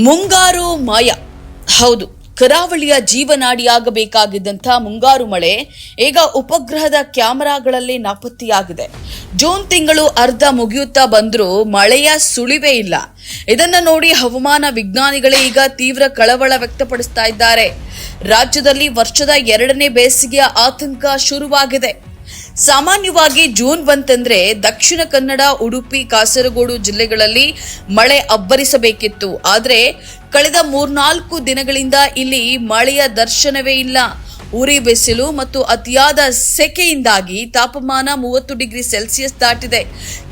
ಮುಂಗಾರು ಮಾಯ. ಹೌದು, ಕರಾವಳಿಯ ಜೀವನಾಡಿಯಾಗಬೇಕಾಗಿದ್ದಂಥ ಮುಂಗಾರು ಮಳೆ ಈಗ ಉಪಗ್ರಹದ ಕ್ಯಾಮೆರಾಗಳಲ್ಲಿ ನಾಪತ್ತೆಯಾಗಿದೆ. ಜೂನ್ ತಿಂಗಳು ಅರ್ಧ ಮುಗಿಯುತ್ತಾ ಬಂದರೂ ಮಳೆಯ ಸುಳಿವೇ ಇಲ್ಲ. ಇದನ್ನ ನೋಡಿ ಹವಾಮಾನ ವಿಜ್ಞಾನಿಗಳೇ ಈಗ ತೀವ್ರ ಕಳವಳ ವ್ಯಕ್ತಪಡಿಸ್ತಾ ಇದ್ದಾರೆ. ರಾಜ್ಯದಲ್ಲಿ ವರ್ಷದ 2ನೇ ಬೇಸಿಗೆಯ ಆತಂಕ ಶುರುವಾಗಿದೆ. ಸಾಮಾನ್ಯವಾಗಿ ಜೂನ್ ಬಂತೆಂದ್ರೆ ದಕ್ಷಿಣ ಕನ್ನಡ, ಉಡುಪಿ, ಕಾಸರಗೋಡು ಜಿಲ್ಲೆಗಳಲ್ಲಿ ಮಳೆ ಅಬ್ಬರಿಸಬೇಕಿತ್ತು. ಆದರೆ ಕಳೆದ 3-4 ದಿನಗಳಿಂದ ಇಲ್ಲಿ ಮಳೆಯ ದರ್ಶನವೇ ಇಲ್ಲ. ಉರಿ ಬಿಸಿಲು ಮತ್ತು ಅತಿಯಾದ ಸೆಕೆಯಿಂದಾಗಿ ತಾಪಮಾನ 30 ಡಿಗ್ರಿ ಸೆಲ್ಸಿಯಸ್ ದಾಟಿದೆ.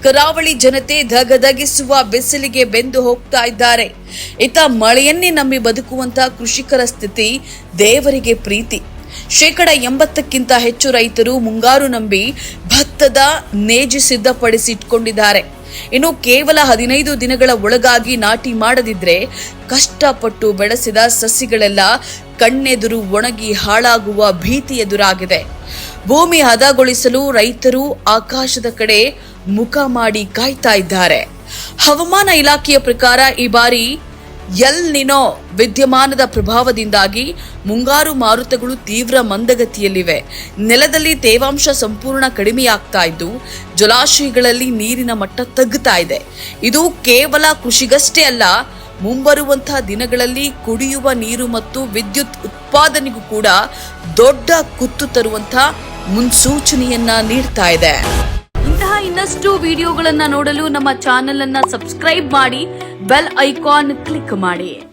ಕರಾವಳಿ ಜನತೆ ಧಗಧಗಿಸುವ ಬಿಸಿಲಿಗೆ ಬೆಂದು ಹೋಗ್ತಾ ಇದ್ದಾರೆ. ಇತ್ತ ಮಳೆಯನ್ನೇ ನಂಬಿ ಬದುಕುವಂತ ಕೃಷಿಕರ ಸ್ಥಿತಿ ದೇವರಿಗೆ ಪ್ರೀತಿ. 80%ಕ್ಕಿಂತ ಹೆಚ್ಚು ರೈತರು ಮುಂಗಾರು ನಂಬಿ ಭತ್ತದ ನೇಜಿ ಸಿದ್ಧಪಡಿಸಿ ಇಟ್ಕೊಂಡಿದ್ದಾರೆ. ಇನ್ನು ಕೇವಲ 15 ದಿನಗಳ ಒಳಗಾಗಿ ನಾಟಿ ಮಾಡದಿದ್ರೆ ಕಷ್ಟಪಟ್ಟು ಬೆಳೆಸಿದ ಸಸಿಗಳೆಲ್ಲ ಕಣ್ಣೆದುರು ಒಣಗಿ ಹಾಳಾಗುವ ಭೀತಿ ಎದುರಾಗಿದೆ. ಭೂಮಿ ಹದಗೊಳಿಸಲು ರೈತರು ಆಕಾಶದ ಕಡೆ ಮುಖ ಮಾಡಿ ಕಾಯ್ತಾ ಇದ್ದಾರೆ. ಹವಾಮಾನ ಇಲಾಖೆಯ ಪ್ರಕಾರ ಈ ಬಾರಿ ಎಲ್ ನಿನೋ ವಿದ್ಯಮಾನದ ಪ್ರಭಾವದಿಂದಾಗಿ ಮುಂಗಾರು ಮಾರುತಗಳು ತೀವ್ರ ಮಂದಗತಿಯಲ್ಲಿವೆ. ನೆಲದಲ್ಲಿ ತೇವಾಂಶ ಸಂಪೂರ್ಣ ಕಡಿಮೆಯಾಗ್ತಾ ಇದ್ದು ಜಲಾಶಯಗಳಲ್ಲಿ ನೀರಿನ ಮಟ್ಟ ತಗ್ಗುತ್ತಾ ಇದೆ. ಇದು ಕೇವಲ ಕೃಷಿಗಷ್ಟೇ ಅಲ್ಲ, ಮುಂಬರುವಂತಹ ದಿನಗಳಲ್ಲಿ ಕುಡಿಯುವ ನೀರು ಮತ್ತು ವಿದ್ಯುತ್ ಉತ್ಪಾದನೆಗೂ ಕೂಡ ದೊಡ್ಡ ಕುತ್ತು ತರುವಂತಹ ಮುನ್ಸೂಚನೆಯನ್ನ ನೀಡ್ತಾ ಇದೆ. ಇಂತಹ ಇನ್ನಷ್ಟು ವಿಡಿಯೋಗಳನ್ನ ನೋಡಲು ನಮ್ಮ ಚಾನೆಲ್ ಅನ್ನ ಸಬ್ಸ್ಕ್ರೈಬ್ ಮಾಡಿ, ಬೆಲ್ ಐಕಾನ್ ಕ್ಲಿಕ್ ಮಾಡಿ.